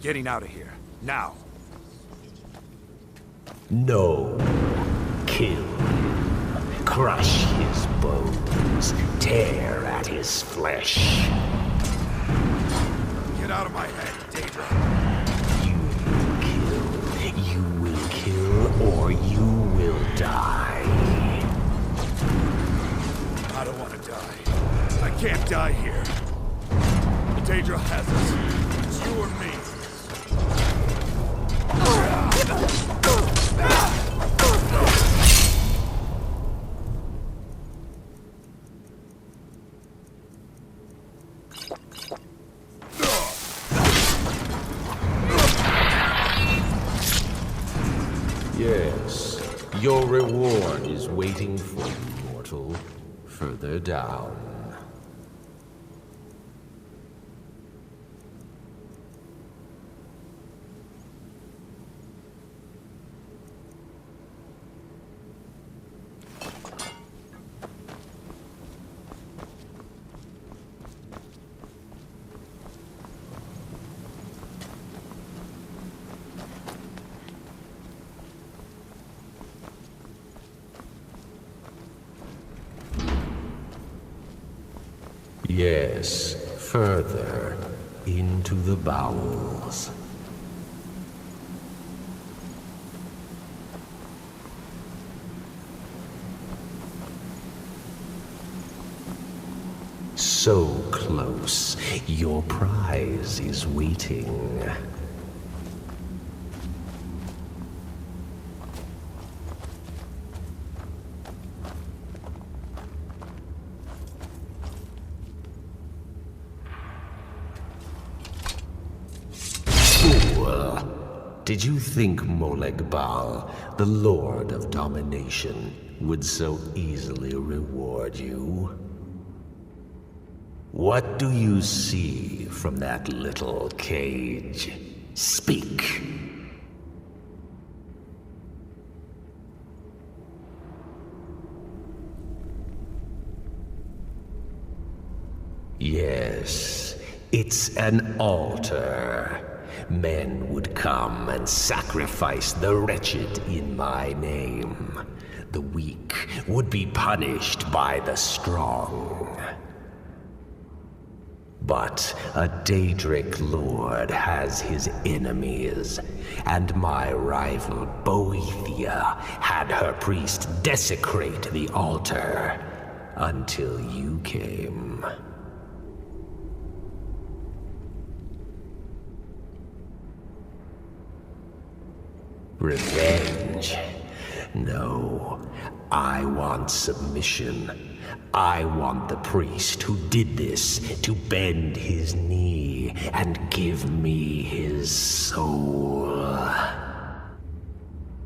getting out of here. Now. No. Kill him. Crush his bones. Tear at his flesh. Get out of my head, Daedra. You will kill, or you will die. I don't want to die. I can't die here. Daedra has us. It's you or me. Yes, your reward is waiting for you, mortal, further down. Yes, further into the bowels. So close, your prize is waiting. Did you think Moleg Bal, the Lord of Domination, would so easily reward you? What do you see from that little cage? Speak. Yes, it's an altar. Men would come and sacrifice the wretched in my name. The weak would be punished by the strong. But a Daedric lord has his enemies, and my rival Boethia had her priest desecrate the altar until you came. Revenge? No. I want submission. I want the priest who did this to bend his knee and give me his soul.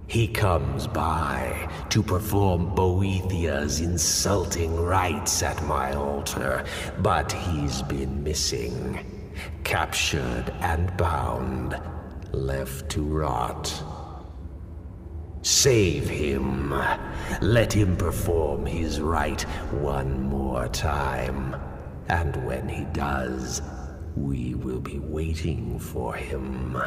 He comes by to perform Boethia's insulting rites at my altar, but he's been missing. Captured and bound, left to rot. Save him. Let him perform his rite one more time. And when he does, we will be waiting for him.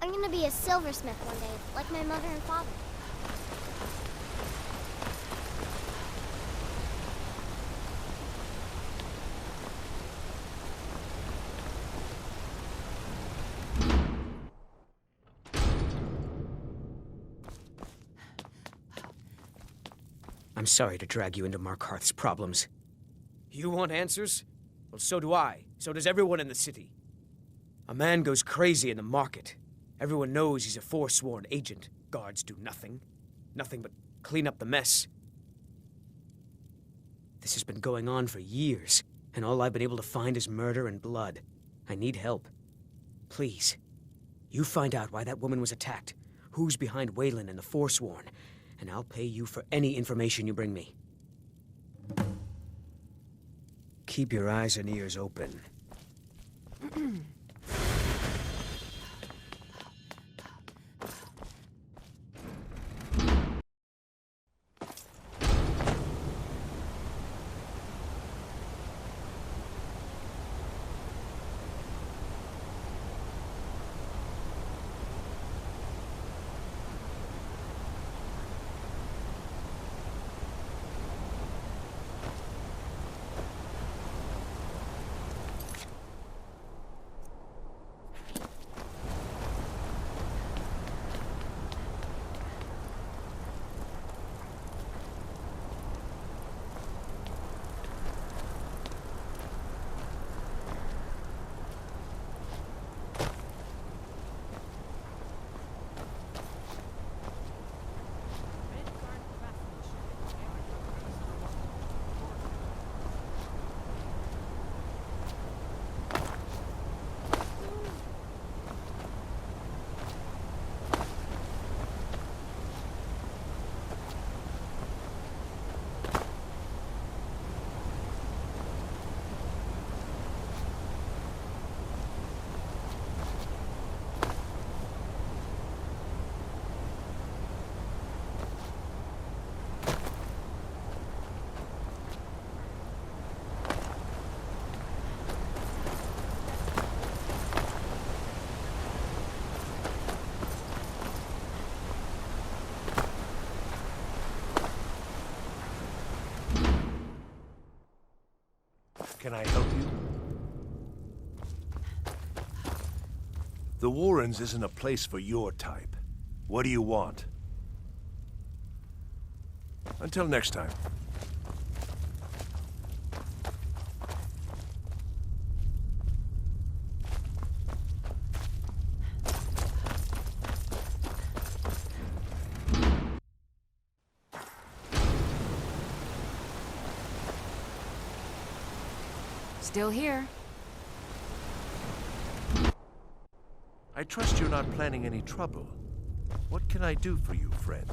I'm gonna be a silversmith one day, like my mother and father. I'm sorry to drag you into Markarth's problems. You want answers? Well, so do I. So does everyone in the city. A man goes crazy in the market. Everyone knows he's a forsworn agent. Guards do nothing. Nothing but clean up the mess. This has been going on for years, and all I've been able to find is murder and blood. I need help. Please, you find out why that woman was attacked, who's behind Waylon and the Forsworn, and I'll pay you for any information you bring me. Keep your eyes and ears open. Can I help you? The Warrens isn't a place for your type. What do you want? Until next time. Still here. I trust you're not planning any trouble. What can I do for you, friend?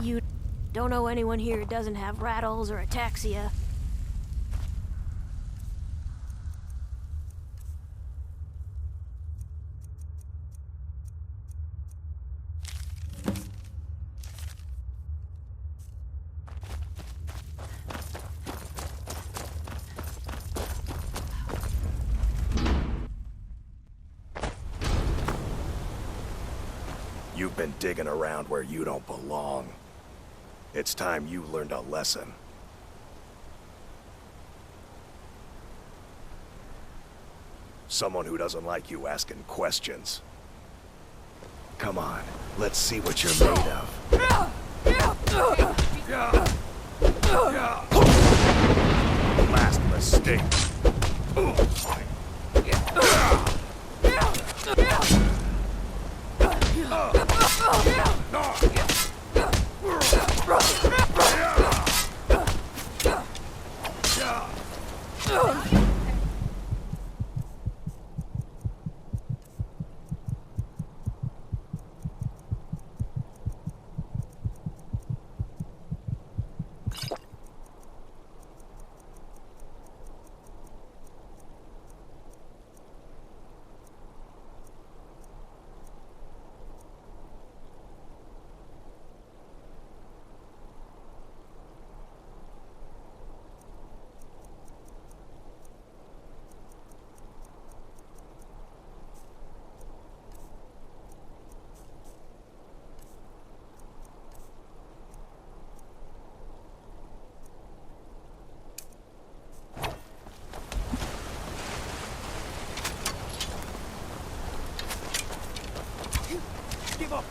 You don't know anyone here who doesn't have rattles or ataxia. You've been digging around where you don't belong. It's time you learned a lesson. Someone who doesn't like you asking questions. Come on, let's see what you're made of. Last mistake. Give up!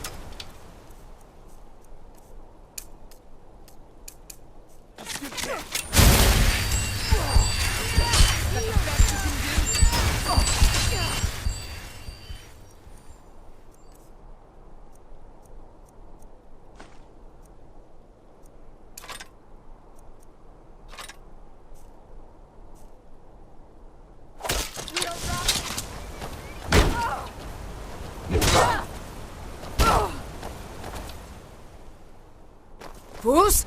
Bruce?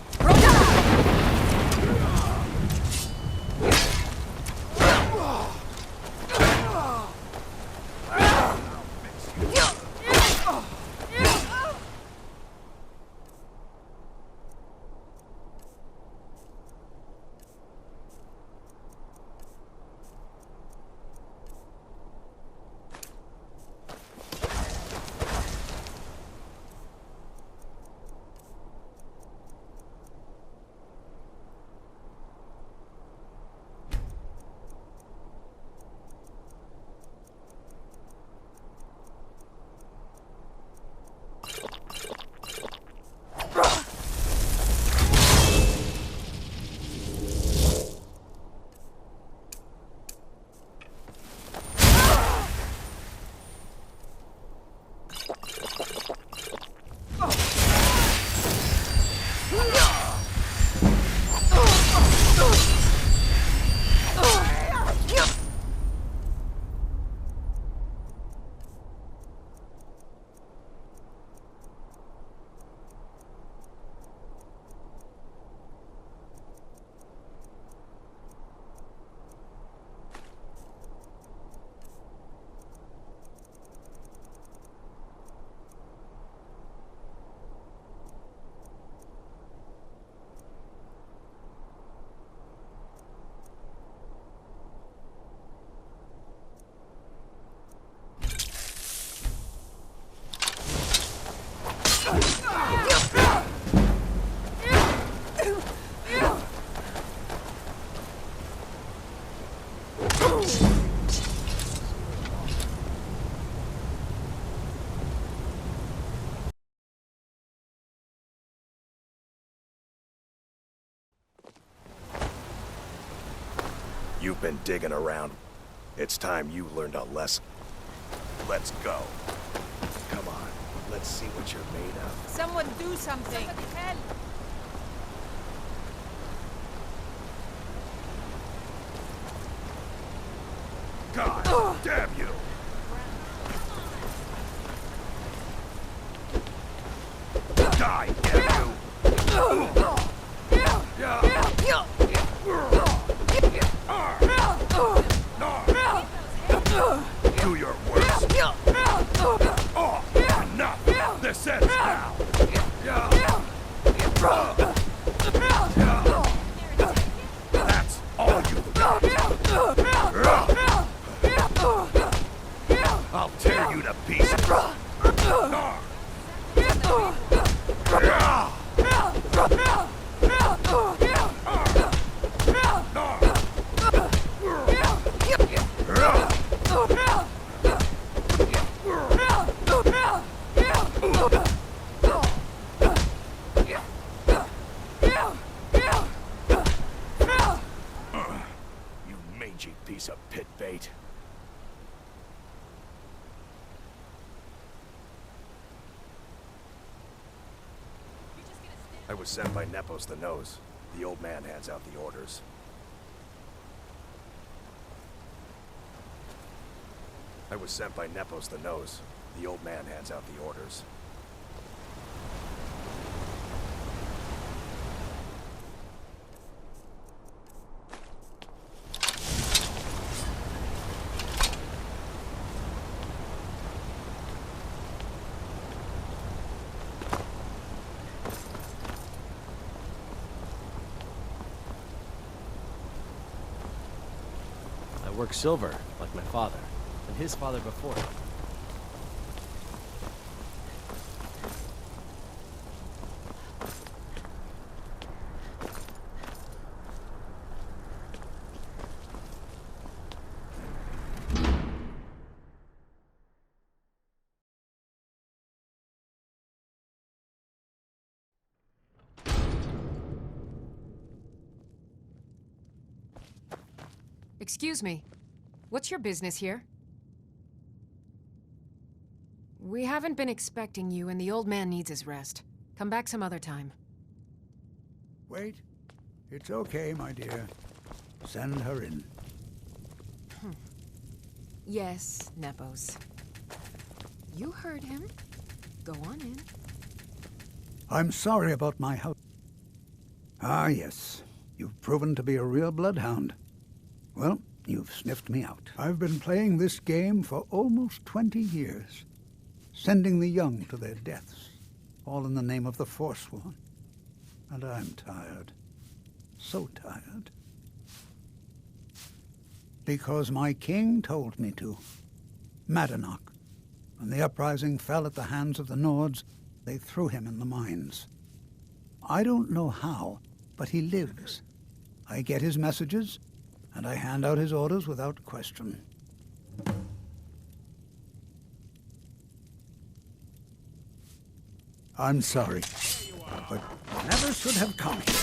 You've been digging around. It's time you learned a lesson. Let's go. Come on, let's see what you're made of. Someone do something! Help! God damn you! Die, damn you! Do your worst. Oh, enough! This ends now! That's all you've got! I'll tear you to pieces! You mangy piece of pit bait. I was sent by Nepos the Nose. The old man hands out the orders. I was sent by Nepos the Nose. The old man hands out the orders. I work silver, like my father, and his father before him. Excuse me. What's your business here? We haven't been expecting you, and the old man needs his rest. Come back some other time. Wait. It's okay, my dear. Send her in. Yes, Nepos. You heard him. Go on in. I'm sorry about my health. Ah, yes. You've proven to be a real bloodhound. Well, you've sniffed me out. I've been playing this game for almost 20 years, sending the young to their deaths, all in the name of the Forsworn. And I'm tired. So tired. Because my king told me to. Madanach. When the uprising fell at the hands of the Nords, they threw him in the mines. I don't know how, but he lives. I get his messages, and I hand out his orders without question. I'm sorry, but never should have come here.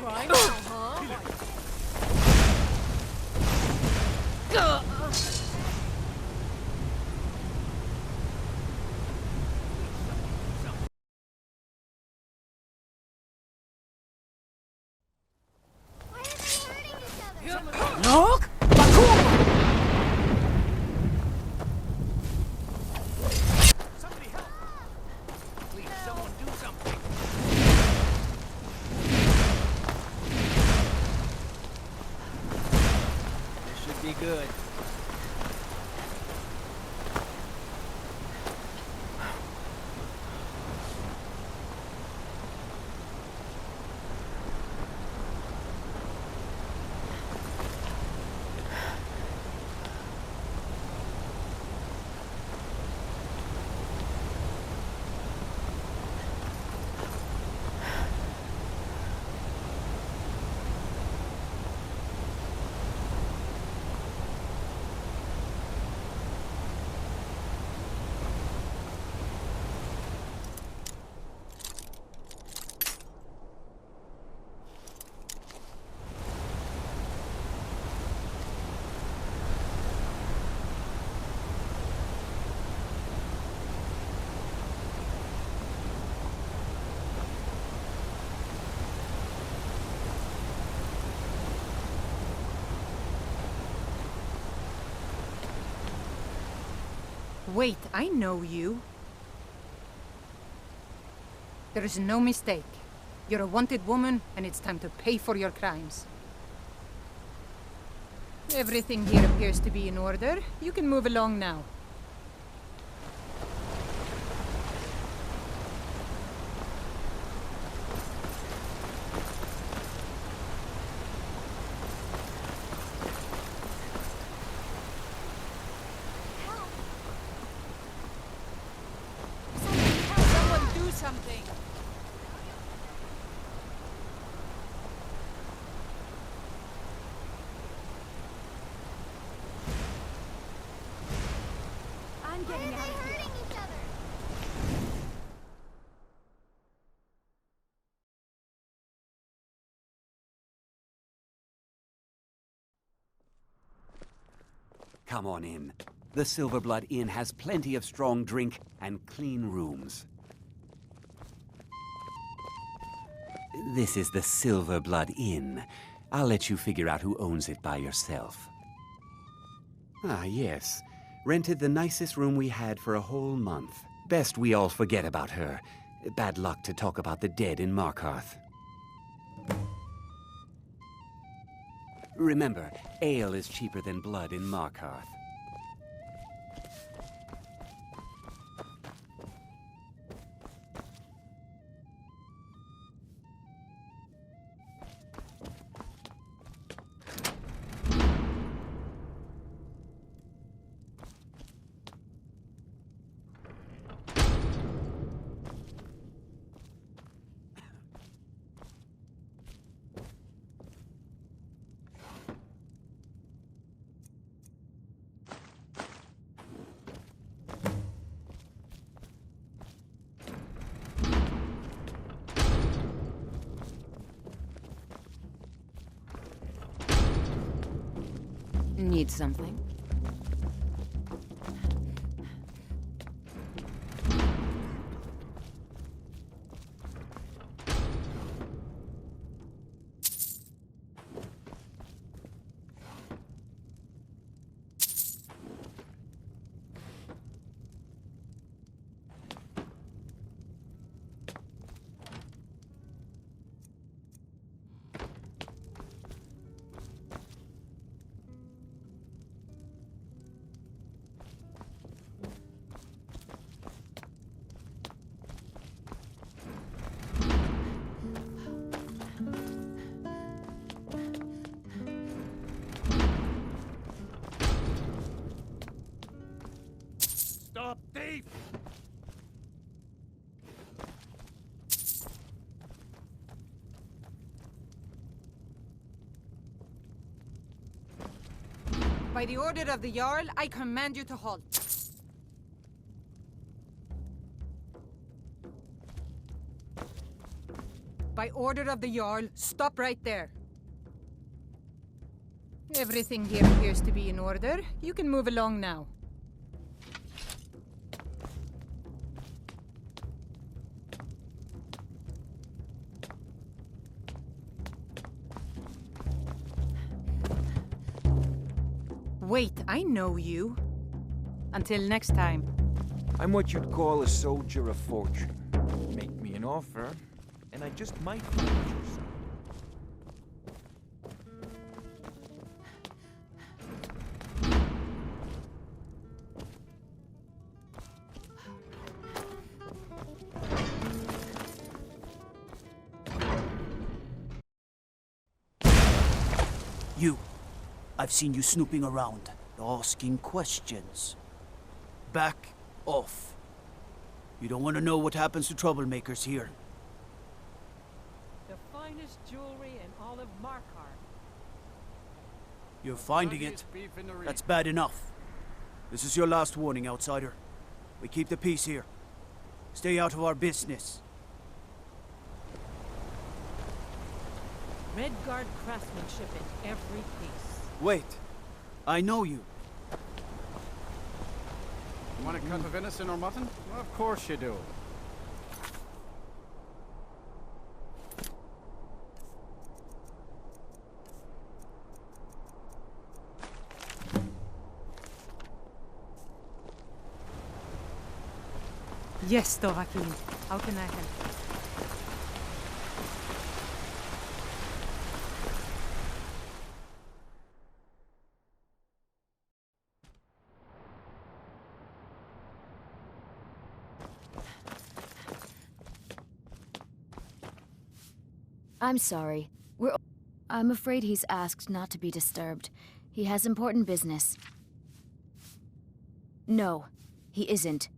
Why are they hurting each other? Look! Somebody help! Please, someone do something! This should be good. Wait, I know you. There is no mistake. You're a wanted woman, and it's time to pay for your crimes. Everything here appears to be in order. You can move along now. getting out of here. Hurting each other. Come on in. The Silverblood Inn has plenty of strong drink and clean rooms. This is the Silverblood Inn. I'll let you figure out who owns it by yourself. Ah, yes. Rented the nicest room we had for a whole month. Best we all forget about her. Bad luck to talk about the dead in Markarth. Remember, ale is cheaper than blood in Markarth. Need something? Stop, thief! By the order of the Jarl, I command you to halt. By order of the Jarl, stop right there. Everything here appears to be in order. You can move along now. Wait, I know you. Until next time. I'm what you'd call a soldier of fortune. Make me an offer, and I just might find you some. You. I've seen you snooping around, asking questions. Back off. You don't want to know what happens to troublemakers here. The finest jewelry in all of Markarth. You're finding it. That's bad enough. This is your last warning, outsider. We keep the peace here. Stay out of our business. Redguard craftsmanship in every piece. Wait. I know you. You want a cut of venison or mutton? Well, of course you do. Yes, Dovahkiin. How can I help? I'm sorry. I'm afraid he's asked not to be disturbed. He has important business. No, he isn't.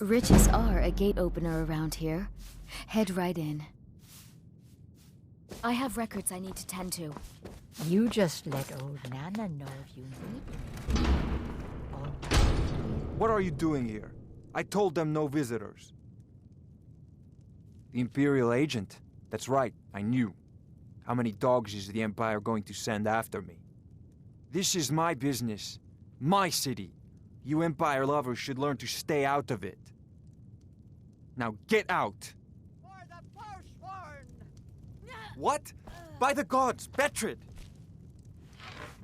Riches are a gate opener around here. Head right in. I have records I need to tend to. You just let old Nana know if you need anything. What are you doing here? I told them no visitors. The Imperial agent? That's right, I knew. How many dogs is the Empire going to send after me? This is my business. My city. You Empire lovers should learn to stay out of it. Now get out! For the Forsworn! What? By the gods, Betrid!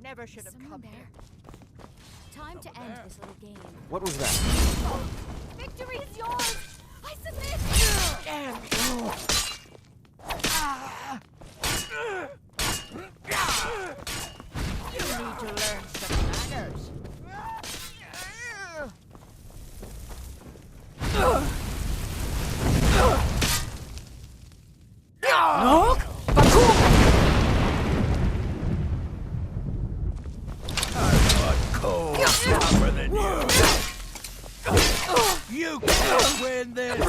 Never should have come here. Time to end this little game. What was that? Victory is yours! I submit! Damn you! You need to learn some manners. No? Cold tougher than you. You can't win this.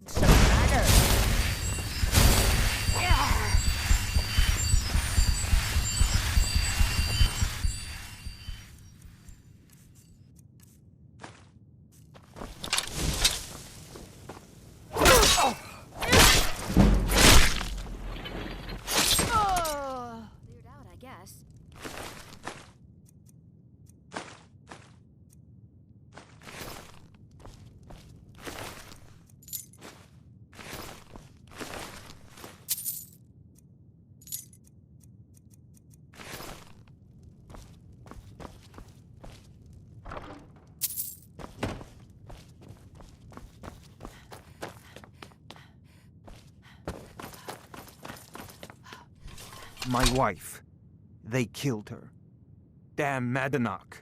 Some manners. Cleared out, I guess. My wife. They killed her. Damn Madanach.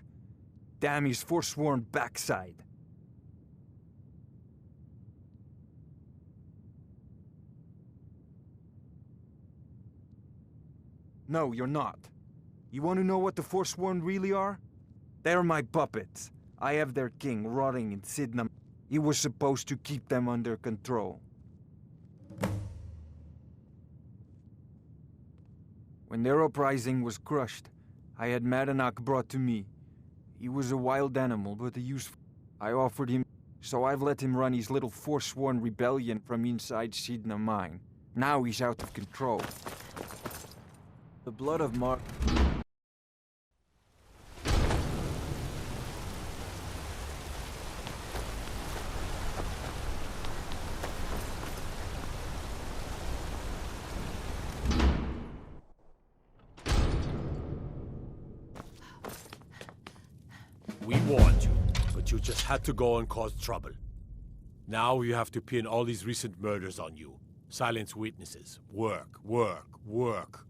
Damn his forsworn backside. No, you're not. You want to know what the Forsworn really are? They're my puppets. I have their king rotting in Sidnam. He was supposed to keep them under control. When their uprising was crushed, I had Madanach brought to me. He was a wild animal, but a useful. I offered him, so I've let him run his little Forsworn rebellion from inside Sidna mine. Now he's out of control. The blood of Mark. We warned you, but you just had to go and cause trouble. Now you have to pin all these recent murders on you. Silence witnesses. Work, work, work.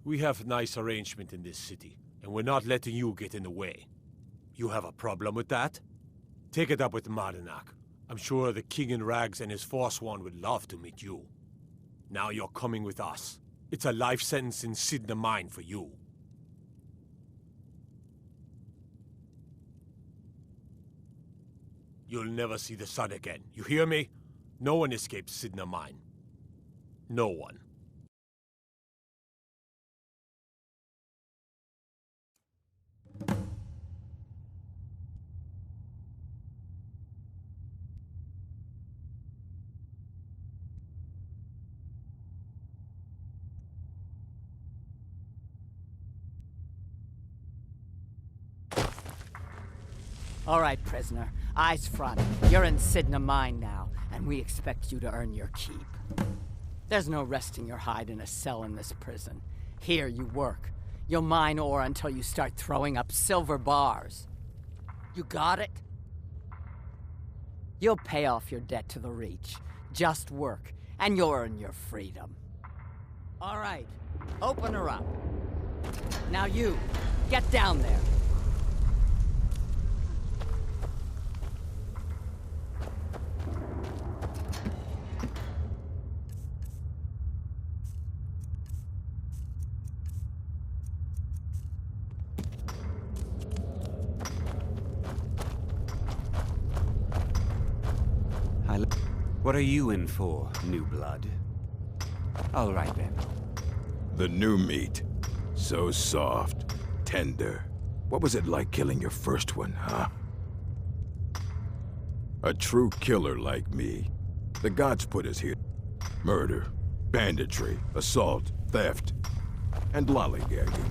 We have a nice arrangement in this city, and we're not letting you get in the way. You have a problem with that? Take it up with Madanach. I'm sure the King in Rags and his Forsworn would love to meet you. Now you're coming with us. It's a life sentence in Sidna Mine for you. You'll never see the sun again. You hear me? No one escapes Sidna Mine. No one. All right, prisoner. Eyes front. You're in Sidna Mine now, and we expect you to earn your keep. There's no resting your hide in a cell in this prison. Here you work. You'll mine ore until you start throwing up silver bars. You got it? You'll pay off your debt to the Reach. Just work, and you'll earn your freedom. All right, open her up. Now you, get down there. What are you in for, new blood? All right, then. The new meat. So soft, tender. What was it like killing your first one, huh? A true killer like me. The gods put us here. Murder, banditry, assault, theft, and lollygagging.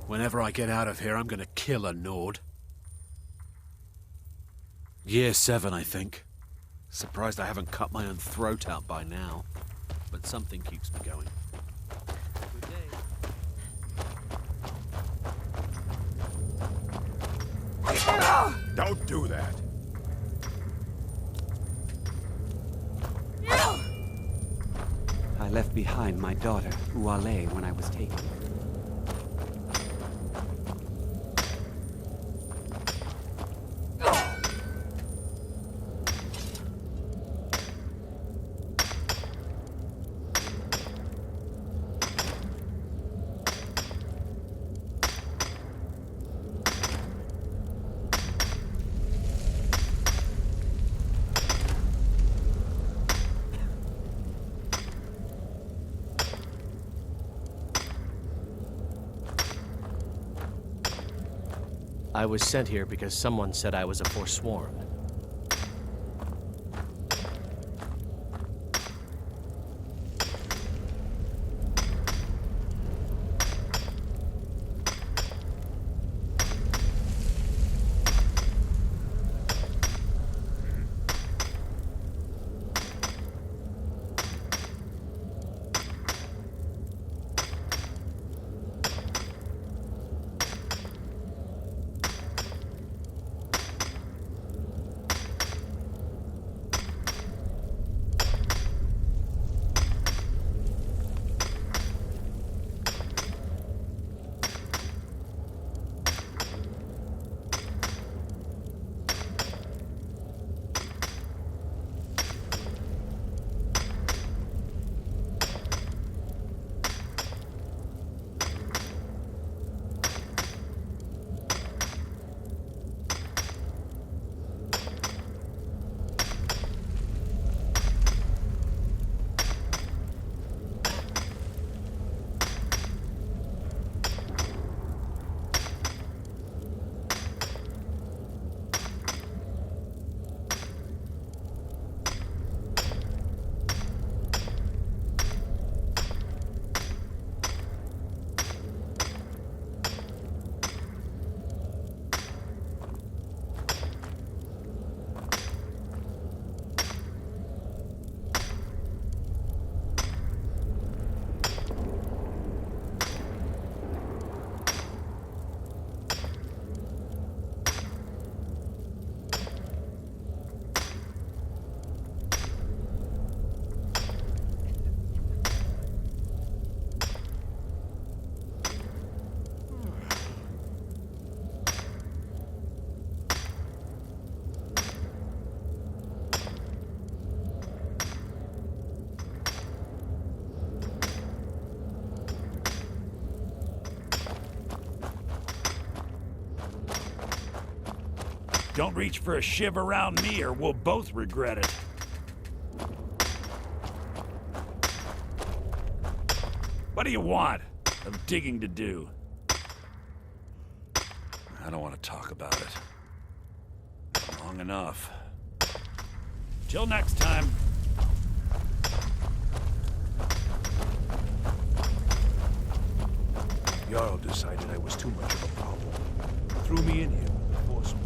Whenever I get out of here, I'm gonna kill a Nord. Year 7, I think. Surprised I haven't cut my own throat out by now. But something keeps me going. Good day. Don't do that! I left behind my daughter, Uale, when I was taken. I was sent here because someone said I was a Forsworn. Don't reach for a shiv around me or we'll both regret it. What do you want? I've digging to do. I don't want to talk about it. Long enough. Till next time. Jarl decided I was too much of a problem. Threw me in here with the Forsworn.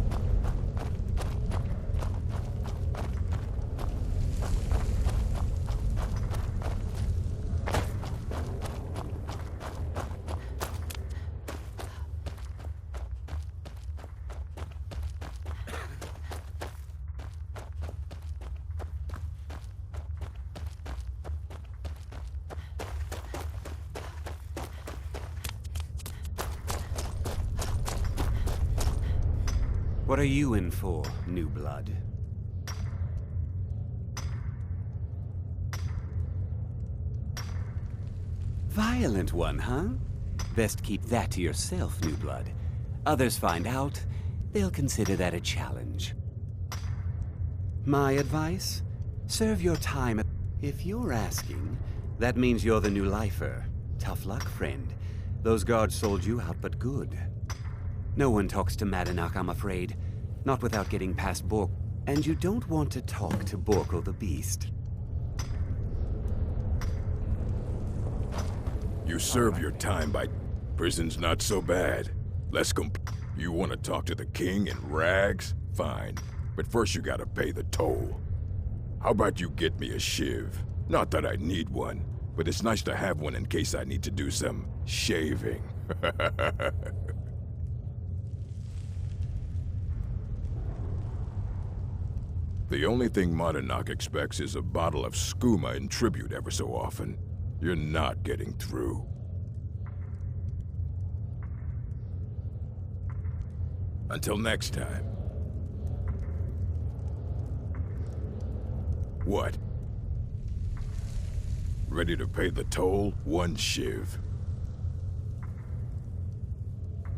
What are you in for, new blood? Violent one, huh? Best keep that to yourself, new blood. Others find out, they'll consider that a challenge. My advice? Serve your time. If you're asking, that means you're the new lifer. Tough luck, friend. Those guards sold you out, but good. No one talks to Madanach, I'm afraid. Not without getting past Bork. And you don't want to talk to Borko the Beast. You serve your time by... Prison's not so bad. You want to talk to the king in rags? Fine. But first you gotta pay the toll. How about you get me a shiv? Not that I need one, but it's nice to have one in case I need to do some shaving. The only thing Madanach expects is a bottle of skooma in tribute ever so often. You're not getting through. Until next time. What? Ready to pay the toll? One shiv.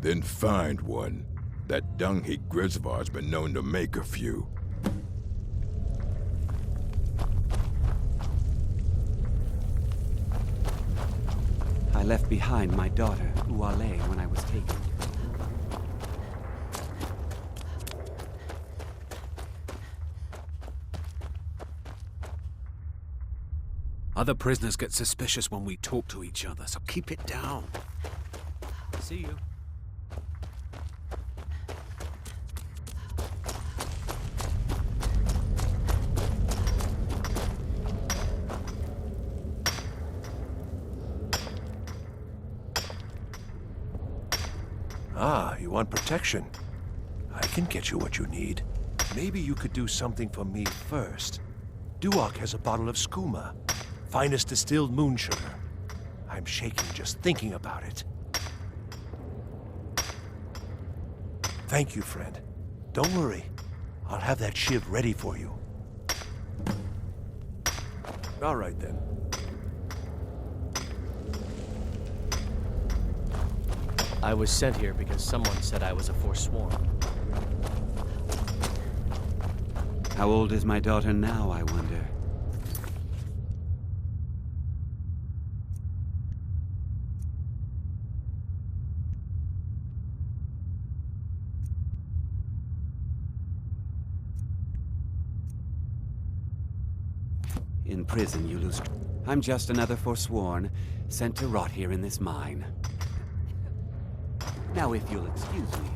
Then find one. That dung-heap Grisvar's been known to make a few. I left behind my daughter, Uale, when I was taken. Other prisoners get suspicious when we talk to each other, so keep it down. See you. Ah, you want protection? I can get you what you need. Maybe you could do something for me first. Duak has a bottle of skooma. Finest distilled moon sugar. I'm shaking just thinking about it. Thank you, friend. Don't worry. I'll have that shiv ready for you. All right, then. I was sent here because someone said I was a Forsworn. How old is my daughter now, I wonder? In prison, you lose... I'm just another Forsworn, sent to rot here in this mine. Now, if you'll excuse me...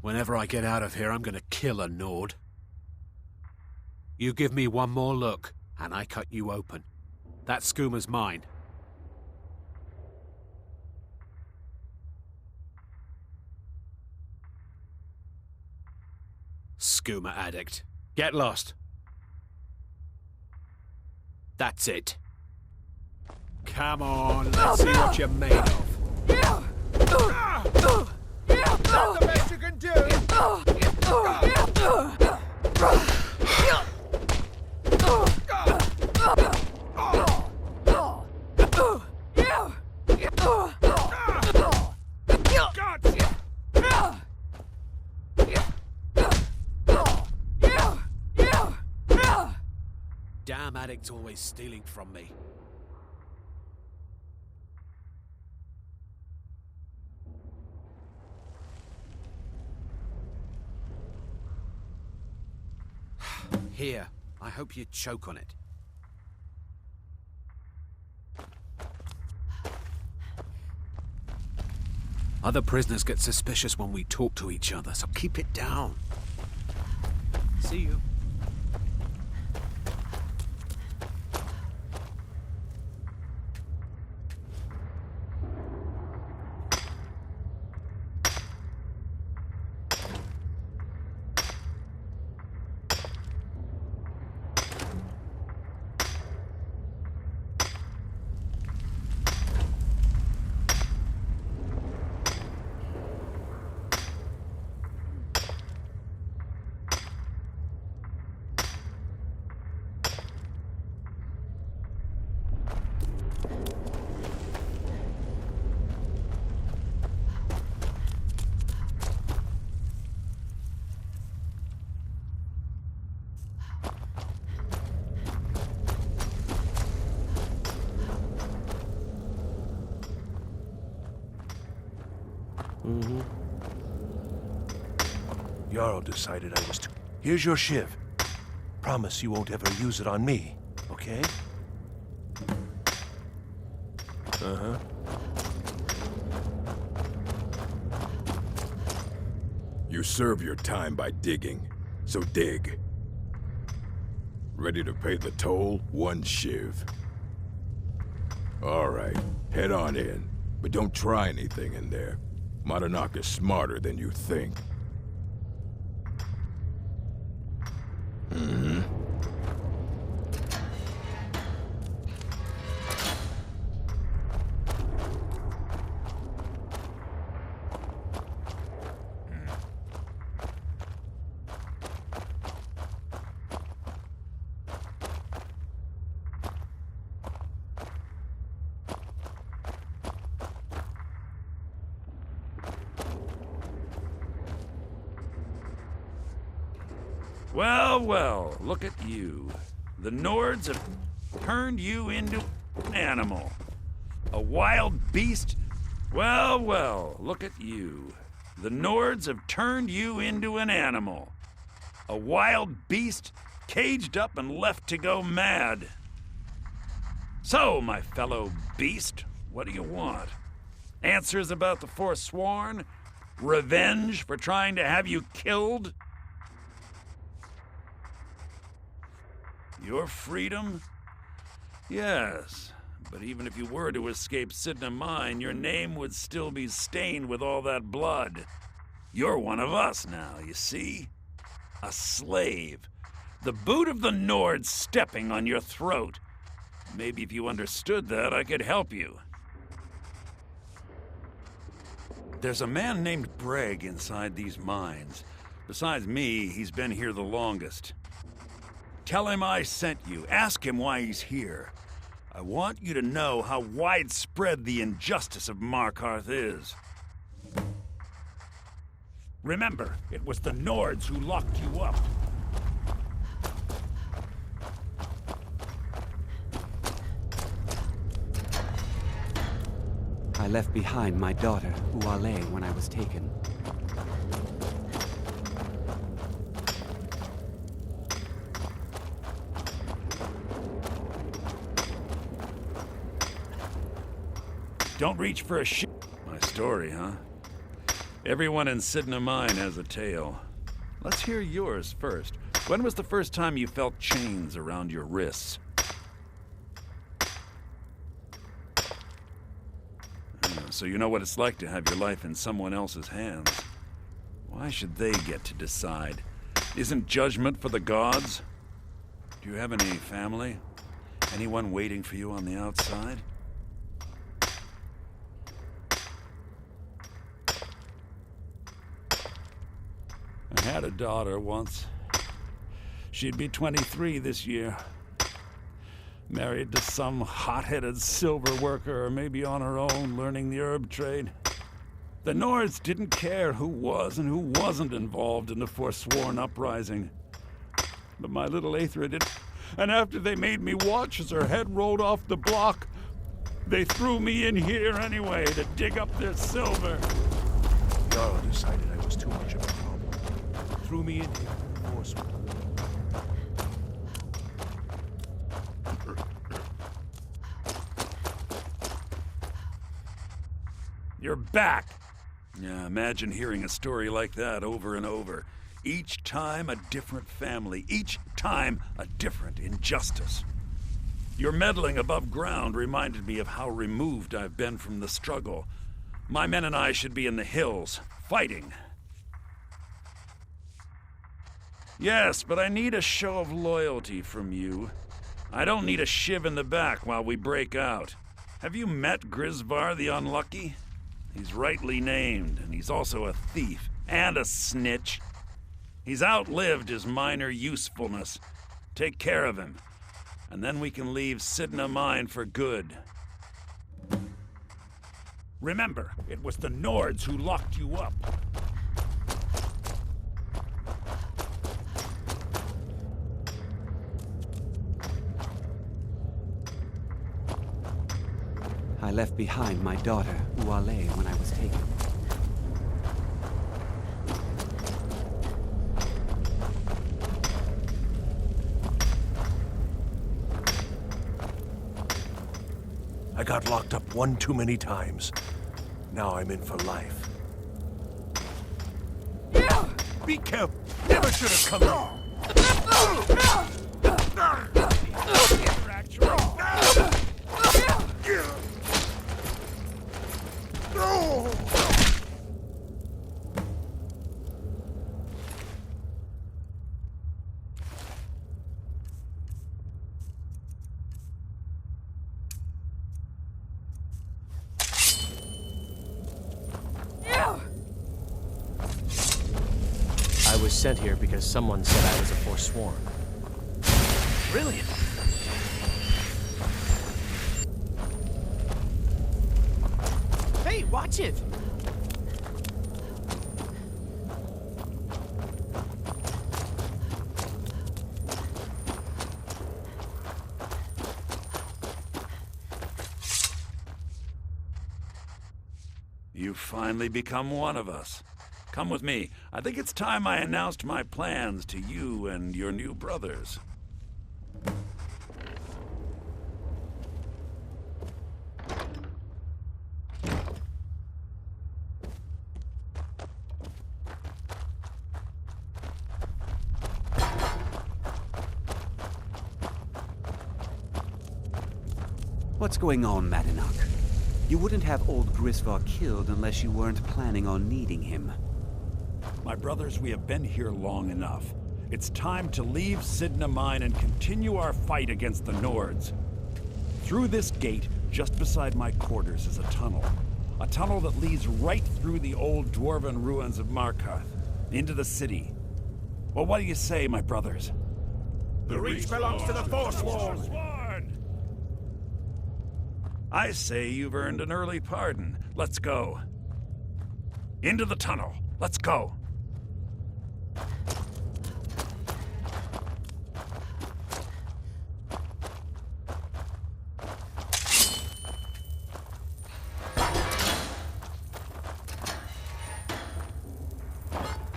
Whenever I get out of here, I'm gonna kill a Nord. You give me one more look, and I cut you open. That skooma's mine. Skooma addict. Get lost. That's it. Come on, let's see what you're made of. That's the best you can do! damn addict's always stealing from me. Here, I hope you choke on it. Other prisoners get suspicious when we talk to each other, so keep it down. See you. Jarl decided I was too... Here's your shiv. Promise you won't ever use it on me, okay? Uh-huh. You serve your time by digging, so dig. Ready to pay the toll? 1 shiv. All right, head on in, but don't try anything in there. Madanak is smarter than you think. Mm-hmm. Well, well, look at you. The Nords have turned you into an animal. A wild beast? Well, well, look at you. The Nords have turned you into an animal. A wild beast caged up and left to go mad. So, my fellow beast, what do you want? Answers about the Forsworn? Revenge for trying to have you killed? Your freedom? Yes, but even if you were to escape Sidna Mine, your name would still be stained with all that blood. You're one of us now, you see? A slave. The boot of the Nord stepping on your throat. Maybe if you understood that, I could help you. There's a man named Breg inside these mines. Besides me, he's been here the longest. Tell him I sent you. Ask him why he's here. I want you to know how widespread the injustice of Markarth is. Remember, it was the Nords who locked you up. I left behind my daughter, Uale, when I was taken. Don't reach for a shit. My story, huh? Everyone in Sidna Mine has a tale. Let's hear yours first. When was the first time you felt chains around your wrists? So you know what it's like to have your life in someone else's hands. Why should they get to decide? Isn't judgment for the gods? Do you have any family? Anyone waiting for you on the outside? I had a daughter once. She'd be 23 this year. Married to some hot-headed silver worker, or maybe on her own, learning the herb trade. The Nords didn't care who was and who wasn't involved in the Forsworn uprising. But my little Aethra did. and after they made me watch as her head rolled off the block, they threw me in here anyway to dig up their silver. Jarl decided I was too much of a problem. Threw me in here forcefully. You're back! Yeah, imagine hearing a story like that over and over. Each time a different family, each time a different injustice. Your meddling above ground reminded me of how removed I've been from the struggle. My men and I should be in the hills, fighting. Yes, but I need a show of loyalty from you. I don't need a shiv in the back while we break out. Have you met Grisvar the Unlucky? He's rightly named, and he's also a thief and a snitch. He's outlived his minor usefulness. Take care of him, and then we can leave Sidna Mine for good. Remember, it was the Nords who locked you up. I left behind my daughter, Uale, when I was taken. I got locked up one too many times. Now I'm in for life. Be careful! Never should have come here! I was sent here because someone said I was a Forsworn. Brilliant! Hey, watch it! You've finally become one of us. Come with me. I think it's time I announced my plans to you and your new brothers. What's going on, Madanach? You wouldn't have old Grisvar killed unless you weren't planning on needing him. My brothers, we have been here long enough. It's time to leave Sidna Mine and continue our fight against the Nords. Through this gate, just beside my quarters, is a tunnel. A tunnel that leads right through the old dwarven ruins of Markarth, into the city. Well, what do you say, my brothers? The Reach belongs to the Forsworn! I say you've earned an early pardon. Let's go. Into the tunnel. Let's go.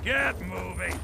Get moving.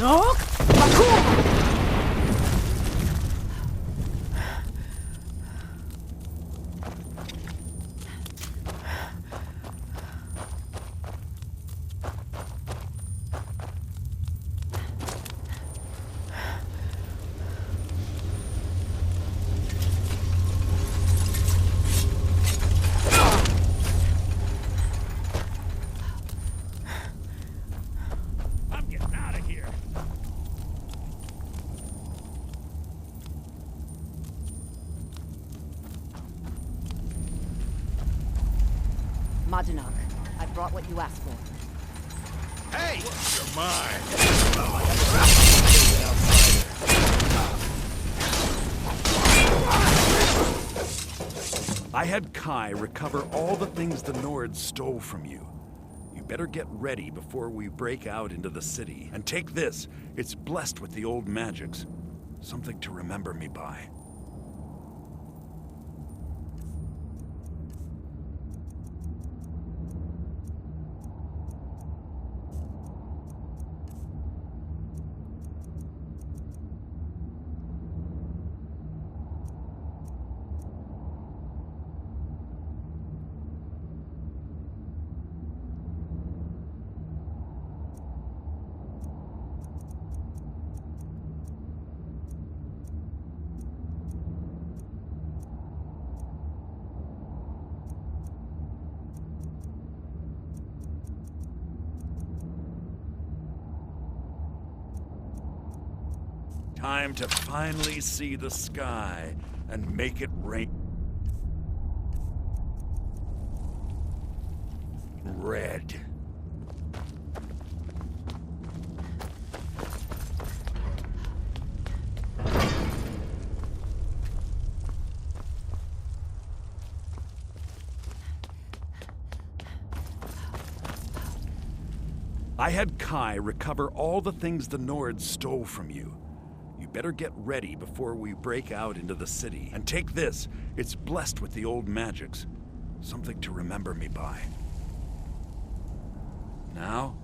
No? I'm getting out of here. Madanak, I brought what you asked for. Hey! You're mine. I had Kai recover all the things the Nords stole from you. You better get ready before we break out into the city. And take this. It's blessed with the old magics. Something to remember me by. Time to finally see the sky and make it rain. Red. I had Kai recover all the things the Nords stole from you. You better get ready before we break out into the city. And take this. It's blessed with the old magics. Something to remember me by. Now,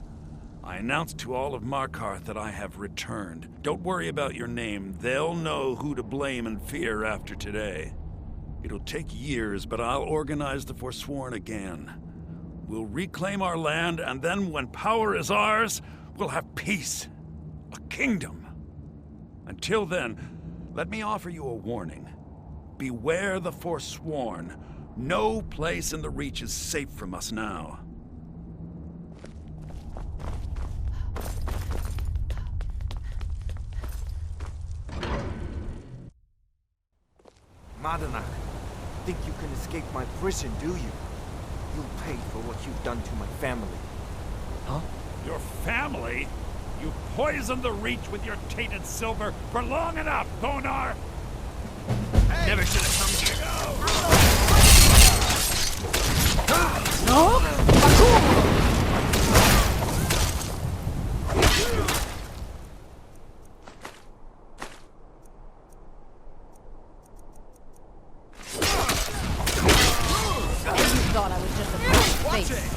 I announce to all of Markarth that I have returned. Don't worry about your name. They'll know who to blame and fear after today. It'll take years, but I'll organize the Forsworn again. We'll reclaim our land, and then when power is ours, we'll have peace. A kingdom. Until then, let me offer you a warning. Beware the Forsworn. No place in the Reach is safe from us now. Madanak, think you can escape my prison, do you? You'll pay for what you've done to my family. Huh? Your family? You poisoned the Reach with your tainted silver for long enough, Bonar! Hey. Never should have come here. No? You thought I was just a pretty face.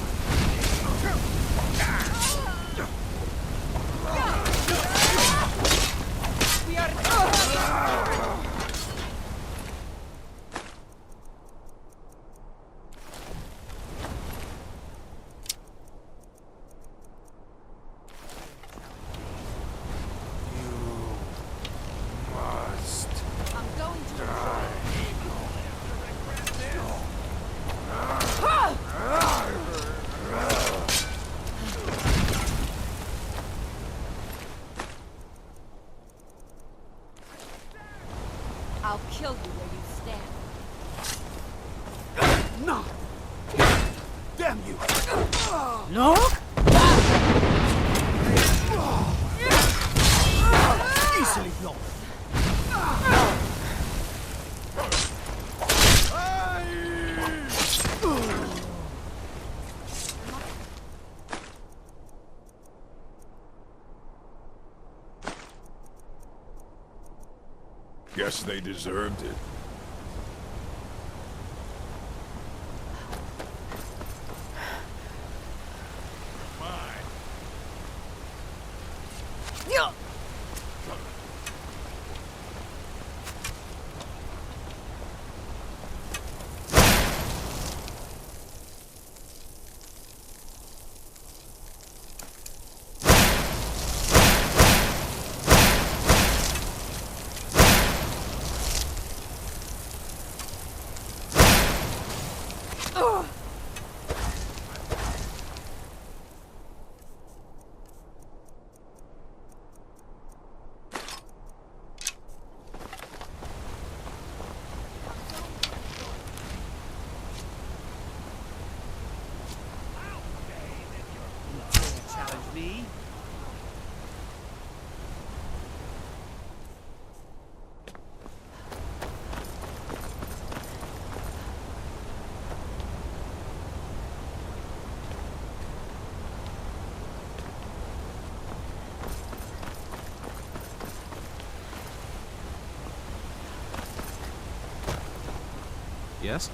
stand. No! Damn you! No? Easily blown. Guess they deserved it. Challenge me? Yes?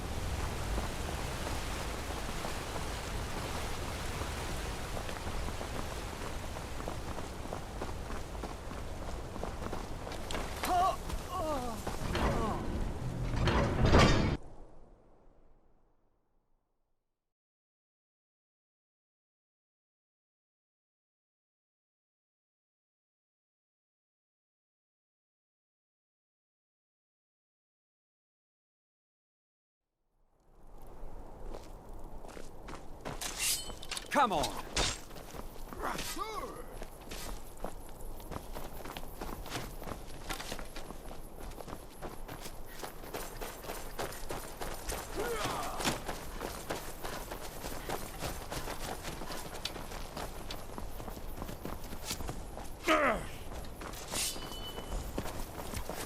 Come on!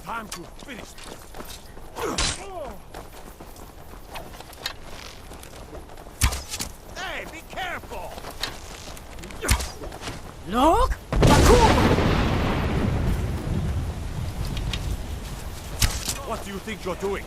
Time to finish. Hey, be careful! Look! What do you think you're doing?